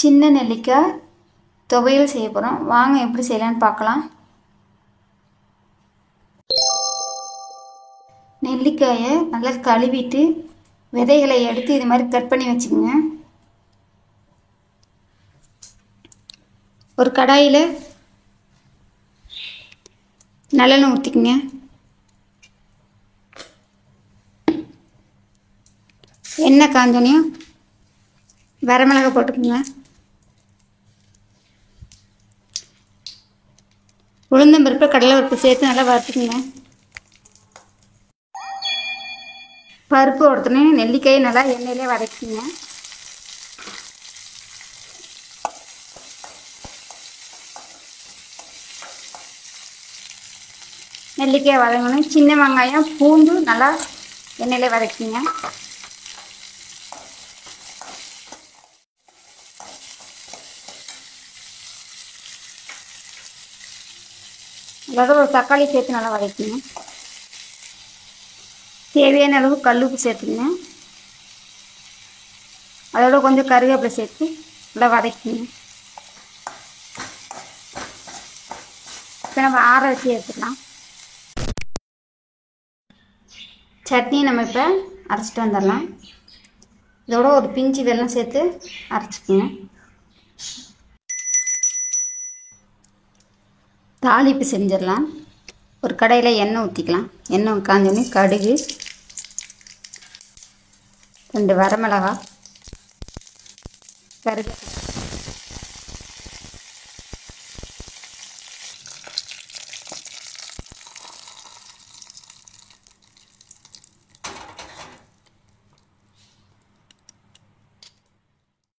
சின்ன நெல்லிக்காய் துவையல் செய்ய போகிறோம். வாங்க எப்படி செய்யலான்னு பார்க்கலாம். நெல்லிக்காயை நல்லா கழுவிட்டு விதைகளை எடுத்து இது மாதிரி கட் பண்ணி வச்சுக்கோங்க. ஒரு கடாயில் நல்லெண்ணெய் ஊற்றிக்குங்க. எண்ணெய் காஞ்சோனையும் வரமிளகாய் போட்டுக்குங்க. உளுந்தம்பருப்பு கடலை பருப்பு சேர்த்து நல்லா வறுத்துக்குங்க. பருப்பு உடனே நெல்லிக்காயை நல்லா எண்ணெயிலே வதக்கிங்க. நெல்லிக்காய் வதங்கணும். சின்ன வெங்காயம் பூண்டு நல்லா எண்ணெயிலே வதக்கிங்க. அதோட ஒரு தக்காளி சேர்த்து நல்லா வதக்கிங்க. தேவையான அளவு கல்லுப்பு சேர்த்துங்க. அதோட கொஞ்சம் கருவேப்பிலை சேர்த்து நல்லா வதக்கிங்க. இப்போ நம்ம ஆற வச்சு எடுத்துக்கலாம். சட்னி நம்ம இப்போ அரைச்சிட்டு வந்துடலாம். இதோட ஒரு பிஞ்சு வெல்லம் சேர்த்து அரைச்சிக்கோங்க. தாளிப்பு செஞ்சிடலாம். ஒரு கடாயில் எண்ணெய் ஊற்றிக்கலாம். எண்ணெய் காஞ்சோடனே கடுகு, 2 வரமிளகாய், கருவேப்பிலை,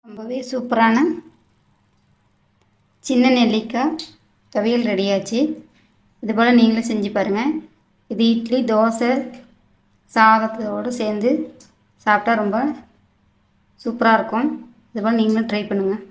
ரொம்பவே சூப்பரான சின்ன நெல்லிக்காய் துவையல் ரெடியாச்சு. இதுபோல் நீங்களும் செஞ்சு பாருங்கள். இது இட்லி, தோசை, சாதத்தோடு சேர்ந்து சாப்பிட்டா ரொம்ப சூப்பராக இருக்கும். இதுபோல் நீங்களும் ட்ரை பண்ணுங்கள்.